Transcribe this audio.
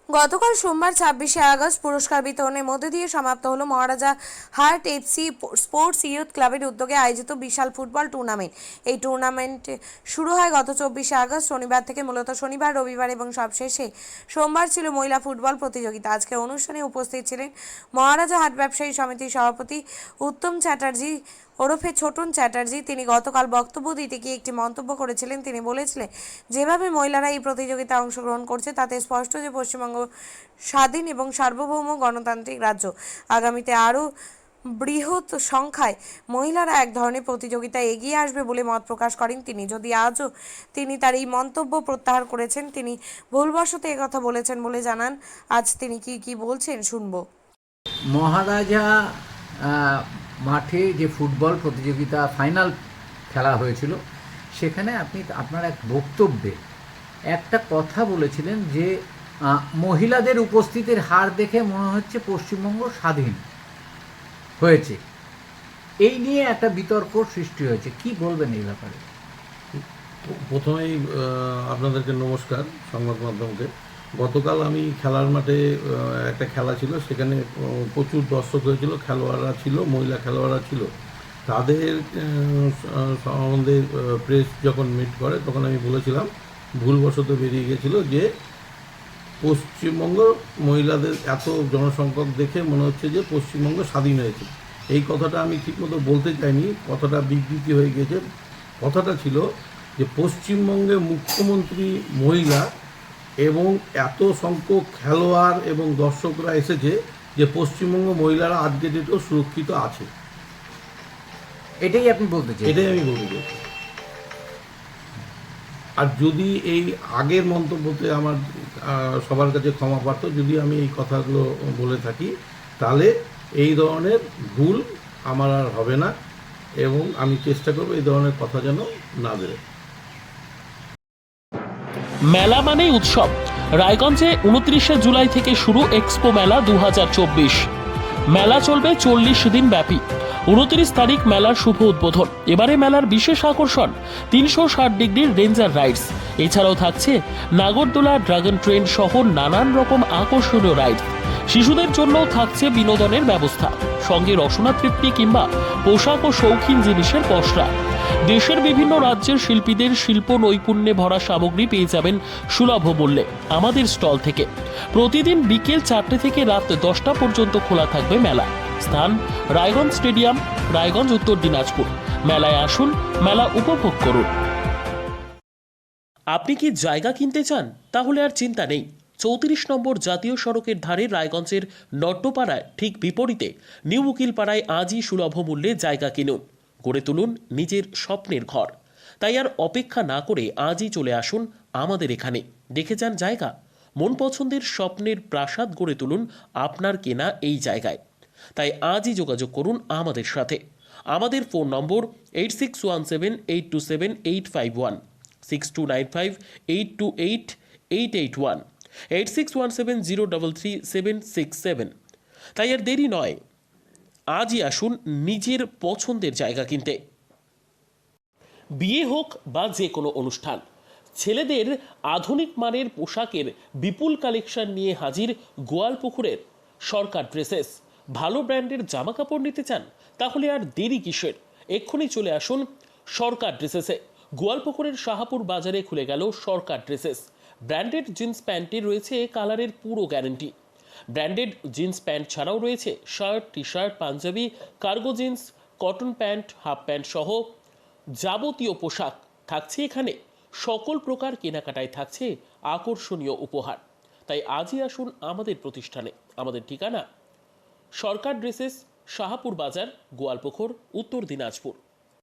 গতকাল সোমবার 26শে আগস্ট পুরস্কার বিতরণের মধ্যে দিয়ে সমাপ্ত হলো মহারাজা হার্ট এফসি স্পোর্টস ইয়ুথ ক্লাবের উদ্যোগে আয়োজিত বিশাল ফুটবল টুর্নামেন্ট। এই টুর্নামেন্ট শুরু হয় গত 24শে আগস্ট শনিবার থেকে। মূলত শনিবার, রবিবার এবং সবশেষে সোমবার ছিল মহিলা ফুটবল প্রতিযোগিতা। আজকের অনুষ্ঠানে উপস্থিত ছিলেন মহারাজা হাট ব্যবসায়ী সমিতির সভাপতি উত্তম চ্যাটার্জি ওরফে ছোটন চ্যাটার্জি। তিনি গতকাল বক্তব্য দিতে গিয়ে একটি মন্তব্য করেছিলেন। তিনি বলেছিলেন, যেভাবে মহিলারা এই প্রতিযোগিতায় অংশগ্রহণ করছে তাতে স্পষ্ট যে পশ্চিমবঙ্গ স্বাধীন এবং সার্বভৌম গণতান্ত্রিক রাজ্য। আগামীতে আরও বৃহৎ সংখ্যায় মহিলারা এক ধরনের প্রতিযোগিতায় এগিয়ে আসবে বলে মত প্রকাশ করেন তিনি। যদি আজও তিনি তার এই মন্তব্য প্রত্যাহার করেছেন, তিনি ভুলবশত একথা বলেছেন বলে জানান। আজ তিনি কি বলছেন শুনবো। মহারাজা মাঠে যে ফুটবল প্রতিযোগিতা ফাইনাল খেলা হয়েছিল, সেখানে আপনি আপনার এক বক্তব্যে একটা কথা বলেছিলেন যে মহিলাদের উপস্থিতির হার দেখে মনে হচ্ছে পশ্চিমবঙ্গ স্বাধীন হয়েছে। এই নিয়ে একটা বিতর্ক সৃষ্টি হয়েছে, কি বলবেন এই ব্যাপারে? প্রথমেই আপনাদেরকে নমস্কার সংবাদ মাধ্যমকে। গতকাল আমি খেলার মাঠে একটা খেলা ছিল, সেখানে প্রচুর দর্শক হয়েছিল, খেলোয়াড়রা ছিল, মহিলা খেলোয়াড়রা ছিল। তাদের সম্বন্ধে প্রেস যখন মিট করে তখন আমি বলেছিলাম, ভুলবশত বেরিয়ে গেছিলো যে পশ্চিমবঙ্গ মহিলাদের এত জনসংখ্যক দেখে মনে হচ্ছে যে পশ্চিমবঙ্গ স্বাধীন হয়েছে। এই কথাটা আমি ঠিকমতো বলতে চাইনি, কথাটা বিকৃতি হয়ে গেছে। কথাটা ছিল যে পশ্চিমবঙ্গে মুখ্যমন্ত্রী মহিলা এবং এত সংখ্যক খেলোয়াড় এবং দর্শকরা এসেছে যে পশ্চিমবঙ্গ মহিলারা আজকে ডেটেও সুরক্ষিত আছে। এটাই আপনি বলতে চাই? এটাই আমি বলতে চাই। আর যদি এই আগের মন্তব্যতে আমার সবার কাছে ক্ষমা প্রার্থী, যদি আমি এই কথাগুলো বলে থাকি, তাহলে এই ধরনের ভুল আমার আর হবে না এবং আমি চেষ্টা করব এই ধরনের কথা যেন না বেরোয়। মেলা মানেই উৎসব। রায়গঞ্জে 29শে জুলাই থেকে শুরু এক্সপো মেলা 2024। মেলা চলবে 40 দিন ব্যাপী। 29 তারিখ মেলার শুভ উদ্বোধন। এবারে মেলার বিশেষ আকর্ষণ 360 ডিগ্রির রেঞ্জার রাইডস। এছাড়াও থাকছে নাগরদোলা, ড্রাগন ট্রেন সহ নানান রকম আকর্ষণীয় রাইড। শিশুদের জন্যও থাকছে বিনোদনের ব্যবস্থা, সঙ্গে রসনা তৃপ্তি কিংবা পোশাক ও শৌখিন জিনিসের পসরা। দেশের বিভিন্ন রাজ্যের শিল্পীদের শিল্প নৈপুণ্যে ভরা সামগ্রী পেয়ে যাবেন সুলভ মূল্যে আমাদের স্টল থেকে। প্রতিদিন বিকেল 4টে থেকে রাত 10টা পর্যন্ত খোলা থাকবে মেলা। স্থান রায়গঞ্জ স্টেডিয়াম, রায়গঞ্জ, উত্তর দিনাজপুর। মেলায় আসুন, মেলা উপভোগ করুন। আপনি কি জায়গা কিনতে চান? তাহলে আর চিন্তা নেই। 34 নম্বর জাতীয় সড়কের ধারে রায়গঞ্জের নট্টপাড়ায় ঠিক বিপরীতে নিউ উকিলপাড়ায় আজই সুলভ মূল্যে জায়গা কিনুন, গড়ে তুলুন নিজের স্বপ্নের ঘর। তাই আর অপেক্ষা না করে আজই চলে আসুন আমাদের এখানে, দেখে যান জায়গা। মন পছন্দের স্বপ্নের প্রাসাদ গড়ে তুলুন আপনার কেনা এই জায়গায়। তাই আজই যোগাযোগ করুন আমাদের সাথে। আমাদের ফোন নম্বর 8617827851, 6295828881, 8617033767। তাই আর দেরি নয়, আজই আসুন নিজের পছন্দের জায়গা কিনতে। বিয়ে হোক বা যে কোনো অনুষ্ঠান, ছেলেদের আধুনিক মানের পোশাকের বিপুল কালেকশন নিয়ে হাজির গোয়ালপুকুরের সরকার ড্রেসেস। ভালো ব্র্যান্ডের জামা কাপড় নিতে চান? তাহলে আর দেরি কিসের? এক্ষুনি চলে আসুন সরকার ড্রেসেসে। গোয়ালপুকুরের শাহাপুর বাজারে খুলে গেল সরকার ড্রেসেস। ব্র্যান্ডেড জিন্স প্যান্টের রয়েছে কালারের পুরো গ্যারেন্টি। ব্র্যান্ডেড জিন্স প্যান্ট ছাড়াও রয়েছে shirt, T shirt, panjabi, cargo jeans, cotton pant, half pant সহ যাবতীয় পোশাক থাকছে এখানে। সকল প্রকার কেনাকাটায় থাকছে আকর্ষণীয় উপহার। তাই আজই আসুন আমাদের প্রতিষ্ঠানে। আমাদের ঠিকানা সরকার ড্রেসেস, শাহাপুর বাজার, গোয়ালপুকুর, উত্তর দিনাজপুর।